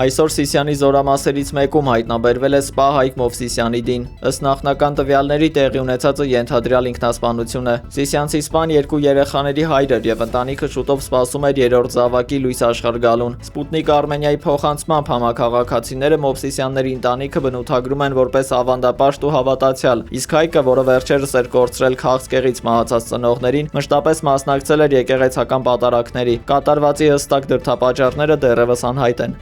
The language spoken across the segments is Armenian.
Այսօր Սիսիանի զորամասերից մեկում հայտնաբերվել է Սպա Հայկ Մովսիսյանի դին։ Ըստ նախնական տվյալների տեղի ունեցածը ենթադրյալ ինքնասպանություն է։ Սիսիանցի սպան 2 երեխաների հայր էր եւ ընտանիքը շուտով սպասում էր 3-րդ զավակի լույս աշխարհ գալուն։ Սպուտնիկ Արմենիայի փոխանցմամբ համակարգացիները Մովսիսյանների ընտանիքը բնութագրում են որպես ավանդապաշտ ու հավատացյալ, իսկ Հայկը, որը վերջերս էր կորցրել քաղցկեղից մահացած ծնողներին, մշտապես մասնակցել էր եկեղեցական պատարակների։ Կատարվածի հստակ դրդապատճառները դեռևս անհայտ են։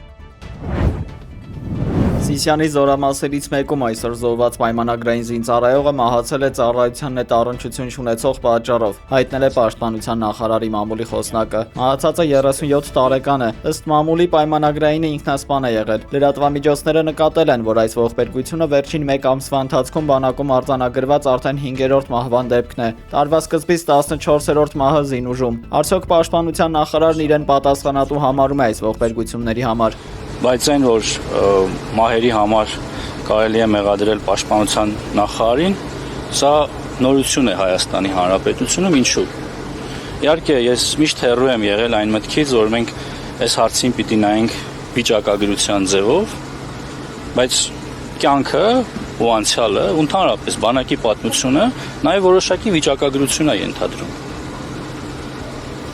Սիսիանի զորամասերից մեկում այսօր զոհված պայմանագրային զինծառայողը մահացել է ծառայության հետ առնչություն չունեցող պատճառով, հայտնել է Պաշտպանության նախարարի մամուլի խոսնակը։ Մահացածը 37 տարեկան է։ Ըստ մամուլի պայմանագրայինը ինքնասպան է եղել։ Լրատվամիջոցները նկատել են, որ այս ողբերգությունը վերջին 1 ամսվա ընթացքում բանակում արձանագրված արդեն 5-րդ մահվան դեպքն է։ Տարվա սկզբից 14-րդ մահը զինուժում։ Արդյոք Պաշտպանության նախարարն իրեն պատասխանատու համարում է այս ողբերգությունների համար։ Բայց այն, որ մահերի համար կարելի է մեղադրել Պաշտպանության նախարարին, սա նորություն է Հայաստանի Հանրապետությունում, ինչու։ Իհարկե, ես միշտ հեռու եմ եղել այն մտքից, որ մենք այս հարցին պիտի նայենք վիճակագրության ձևով, բայց կյանքը ու անցյալը, ընդհանրապես բանակի պատմությունը նաև որոշակի վիճակագրություն է ենթադրում։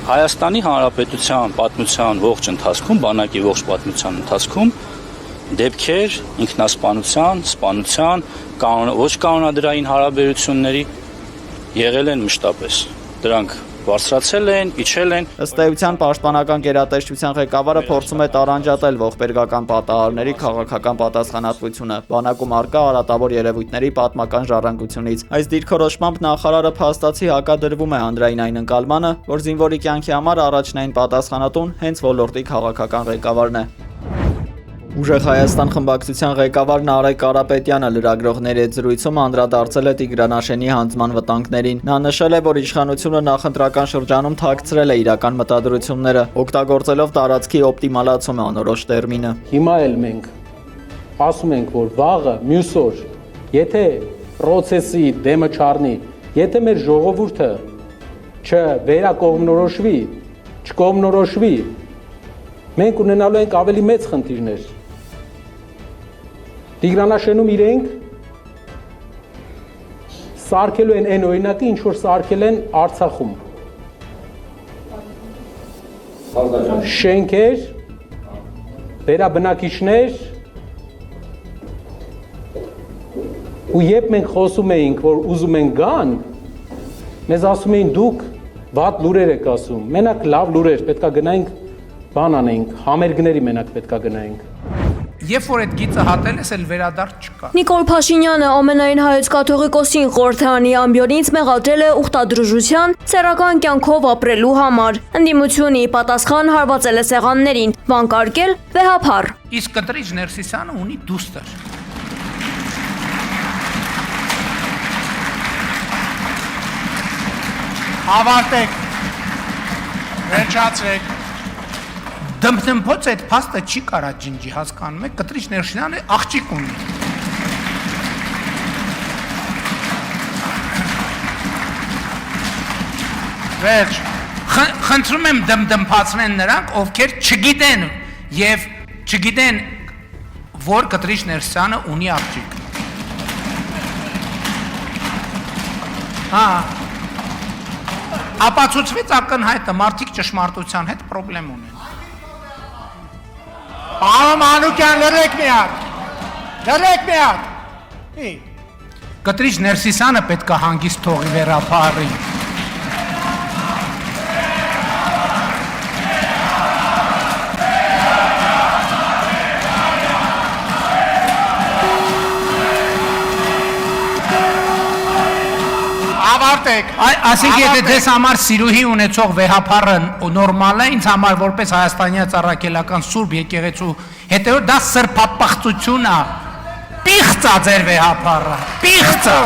Հայաստանի Հանրապետության պատմության ողջ ընթացքում, բանակի ողջ պատմության ընթացքում դեպքեր ինքնասպանության, սպանության, ոչ կանոնադրային հարաբերությունների եղել են մշտապես։ Դրանք բարձրացել են, իջել են։ Ըստ էության Պաշտպանական գերատեսչության ղեկավարը փորձում է տարանջատել ողբերգական պատահարների քաղաքական պատասխանատվությունը, բանակում առկա արատավոր երևույթների պատմական ժառանգությունից։ Այս դիրքորոշմամբ նախարարը փաստացի հակադրվում է հանրային այն ընկալմանը, որ զինվորի կյանքի համար առաջնային պատասխանատուն հենց ոլորտի քաղաքական ղեկավարն է։ Ուժեղ Հայաստան խմբակցության ղեկավար Նարեկ Կարապետյանը լրագրողների հետ զրույցում անդրադարձել է Տիգրանաշենի հանձնման վտանգներին։ Նա նշել է, որ իշխանությունը նախընտրական շրջանում թաքցրել է իրական մտադրությունները, օգտագործելով տարածքի օպտիմալացում անորոշ տերմինը։ Հիմա էլ մենք ասում ենք, որ վաղը, մյուս օր, եթե պրոցեսի դեմը չառնի, եթե մեր ժողովուրդը չվերակողմնորոշվի, չկողմնորոշվի, մենք ունենալու ենք ավելի մեծ խնդիրներ։ Տիգրանաշենում իրենք սարքելու են այն օրինակը, ինչ որ սարքել են Արցախում։ Շենքեր, վերաբնակիչներ, ու երբ մենք խոսում էինք, որ ուզում են գան, մեզ ասում էին դուք վատ լուրեր եք ասում, մենակ լավ լուրեր, պետքա գնայինք բան անենք, համերգների մենակ պետքա գնայինք։ Երբ որ այդ գիծը հատել ես, էլ վերադարձ չկա։ Նիկոլ Փաշինյանը ամենայն հայոց կաթողիկոսին խորհրդարանի ամբիոնից մեղադրել է ուխտադրժության սեռական կյանքով ապրելու համար։ Ընդդիմությունի պատասխան հարվածել է սեղաններին, վանկարկել վեհափառ։ Իսկ Կտրիչ Ներսիսյանը ունի դուստր։ Ավարտեք։ Վերջացրեք։ Դմփնփոց այդ փաստը չի կարա ջնջի, հասկանում եք, Կտրիչ Ներսիսյանը աղջիկ ունի։ Վերջ, խնդրում եմ դմփացնեն նրանք, ովքեր չգիտեն եւ չգիտեն, որ Կտրիչ Ներսիսյանը ունի աղջիկ։ Հա։ Ապացուցվեց ակնհայտը, մարդիկ ճշմարտության հետ խնդրեմ ունեն։ Պարոն Մանուկյան, լրեք մի հատ։ Կտրիչ Ներսիսյանը պետք է հանգիստ թողի վերափառի։ Ավարտեք։ Այսինքն եթե դες համար սիրուհի ունեցող վեհափառը նորմալ է, ինձ համար որպես հայաստանյա ծառայելական սուրբ եկեղեցու հետևորդ դա սրբապղծություն է։ Պիղծ է ձեր վեհափառը։ Պիղծ է։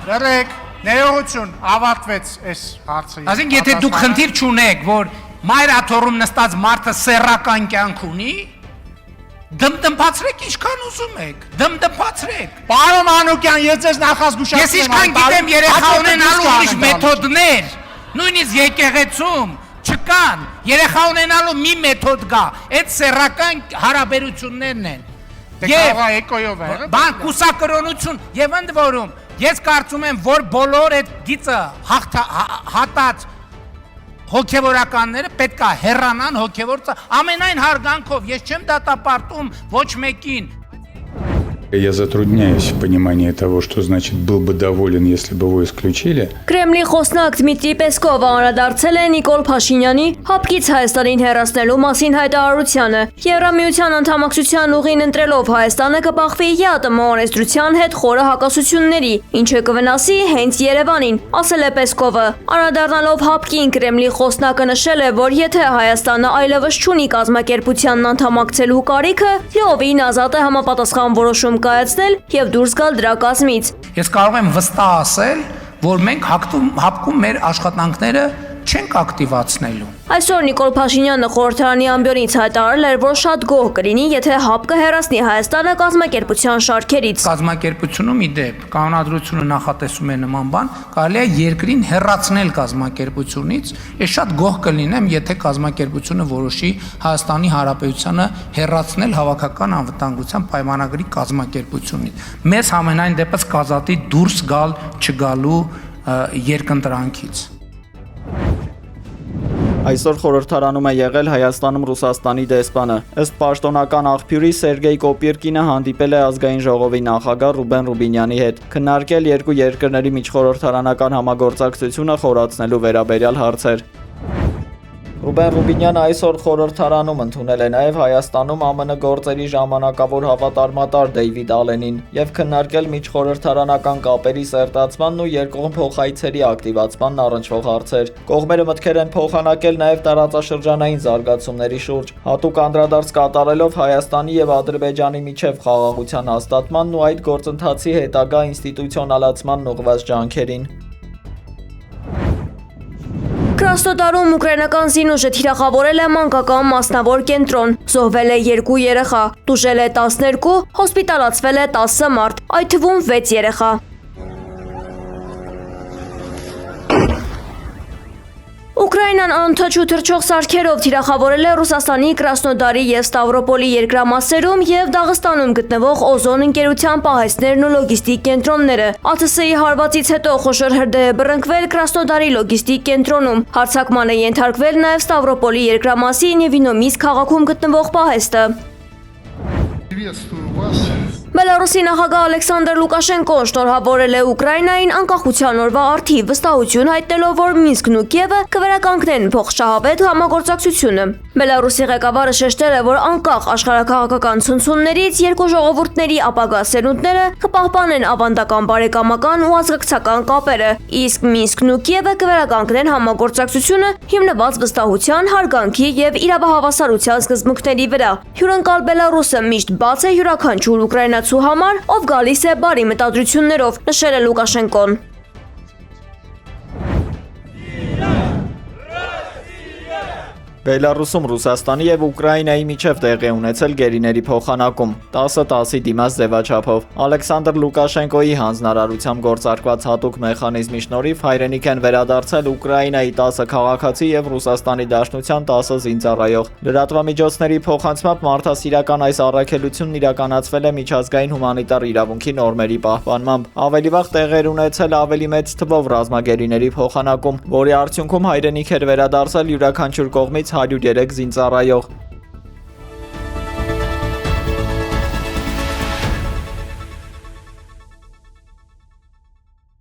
Լրեք, ներողություն, ավարտվեց այս հարցը։ Այսինքն եթե դուք խնդիր չունեք, որ մայր աթոռում նստած մարդը սեռական կյանք ունի, Դմդմփացրեք ինչքան ուզում եք, դմդմփացրեք։ Պարոն Մանուկյան, ես ձեզ նախազգուշացնում Ես ինչքան գիտեմ երեխա ունենալու ուրիշ մեթոդներ, նույնիսկ եկեղեցում չկան, երեխա ունենալու մի մեթոդ կա, այդ սեռական հարաբերություններն են։ Եվ էկոյով է։ Բան կուսակրոնություն եւ ընդ որում ես կարծում եմ, որ բոլոր այդ գիծը հատած հոգևորականները պետքա հեռանան հոգևոր ամենայն հարգանքով ես չեմ դատապարտում ոչ մեկին Я затрудняюсь в понимании того, что значит был бы доволен, если бы его исключили. Կրեմլի խոսնակ Դմիտրի Պեսկովը անդրադարձել է Նիկոլ Փաշինյանի հապկից Հայաստանին հեռացնելու մասին հայտարարությանը։ Եվրամիության անդամակցության ուղին ընտրելով Հայաստանը կբախվի ԵԱՏՄ օրենսդրության հետ խորը հակասությունների, ինչը կվնասի հենց Երևանին, ասել է Պեսկովը։ Անդրադառնալով հապկին Կրեմլի խոսնակը նշել է, որ եթե Հայաստանը այլևս չունի կազմակերպությանն անդամակցելու կարիքը, լիովին ազատ է համապատասխան որոշում կայացնել եւ դուրս գալ դրա կազմից։ Ես կարող եմ վստահ ասել, որ մենք հապկում մեր աշխատանքները չենք ակտիվացնելու։ Այսօր Նիկոլ Փաշինյանը խորհրդարանի ամբիոնից հայտարարել էր, որ շատ գոհ կլինի, եթե ՀԱՊԿ հեռացնի Հայաստանը կազմակերպության շարքերից։ Կազմակերպությունում ի դեպ կանոնադրությունը նախատեսում է նման բան, կարելի է երկրին հեռացնել կազմակերպությունից, ես շատ գոհ կլինեմ, եթե կազմակերպությունը որոշի Հայաստանի Հանրապետությանը հեռացնել հավաքական անվտանգության պայմանագրի կազմակերպությունից։ Մեզ համենայն դեպս կազատի դուրս գալ չգալու երկընտրանքից։ Այսօր խորհրդարանում է եղել Հայաստանում Ռուսաստանի դեսպանը։ Ըստ պաշտոնական աղբյուրի Սերգեյ Կոպիրկինը հանդիպել է ազգային ժողովի նախագահ Ռուբեն Ռուբինյանի հետ, քննարկել երկու երկրների միջխորհրդարանական համագործակցությունը խորացնելու վերաբերյալ հարցեր։ Ռուբեն Ռուբինյանը այսօր խորհրդարանում ընդունել է նաև Հայաստանում ԱՄՆ գործերի ժամանակավոր հավատարմատար Դեյվիդ Ալենին եւ քննարկել միջխորհրդարանական կապերի սերտացմանն ու երկկողմ փոխայցերի ակտիվացմանն առնչվող հարցեր։ Կողմերը մտքեր են փոխանակել նաև տարածաշրջանային զարգացումների շուրջ, հատուկ անդրադարձ կատարելով Հայաստանի եւ Ադրբեջանի միջև խաղաղության հաստատմանն ու այդ գործընթացի հետագա ինստիտուցիոնալացմանն ուղղված ջանքերին։ Կրասնոդարում ուկրաինական զինուժը թիրախավորել է մանկական մասնավոր կենտրոն, զոհվել է 2 երեխա, տուժել է 12, հոսպիտալացվել է 10 մարդ, այդ թվում 6 երեխա։ Ուկրաինան անընդհատ թռչող սարքերով թիրախավորել է Ռուսաստանի Կրասնոդարի և Ստավրոպոլի երկրամասերում և Դաղստանում գտնվող Օզոն ընկերության պահեստներն ու լոգիստիկ կենտրոնները։ ԱՑՍ-ի հարվածից հետո խոշոր հրդեհ է բռնկվել Կրասնոդարի լոգիստիկ կենտրոնում։ Հարձակման է ենթարկվել նաև Ստավրոպոլի երկրամասի Նևինոմիսկ քաղաքում գտնվող պահեստը։ Բելարուսի նախագահ Ալեքսանդր Լուկաշենկոն շնորհավորել է Ուկրաինային անկախության օրվա առթիվ վստահություն հայտնելով, որ Մինսկն ու Կիևը կվերականգնեն փոխշահավետ համագործակցությունը։ Բելարուսի ղեկավարը շեշտել է, որ անկախ աշխարհաքաղաքական ցնցումներից երկու ժողովուրդների ապագա սերունդները կպահպանեն ավանդական բարեկամական ու ազգակցական կապերը, իսկ Մինսկն ու Կիևը կվերականգնեն համագործակցությունը հիմնված վստահության, հարգանքի եւ իրավահավասարության սկզբունքների վրա։ Հյուրընկալ Բելարուսը միշտ բաց է յուրաքանչյուր ուկրաինացու համար, ով գալիս է բարի մտադրություններով, նշել է Լուկաշենկոն։ Բելարուսում Ռուսաստանի եւ Ուկրաինայի միջև տեղի ունեցել գերիների փոխանակում 10-10-ի դիմաց ձևաչափով։ Ալեքսանդր Լուկաշենկոյի հանձնարարությամբ գործարկված հատուկ մեխանիզմի շնորհիվ հայրենիք են վերադարձել Ուկրաինայի 10 քաղաքացի եւ Ռուսաստանի Դաշնության 10 զինծառայող։ Լրատվամիջոցների փոխանցմամբ մարդասիրական այս առաքելությունն իրականացվել է միջազգային հումանիտար իրավունքի նորմերի պահպանմամբ։ Ավելի վաղ տեղեր ունեցել ավելի մեծ թվով ռազմագերիների փոխանակում, որի արդյունքում հայրենիք էր վերադարձել յուրաքանչյուր կողմից 103 զինծառայող։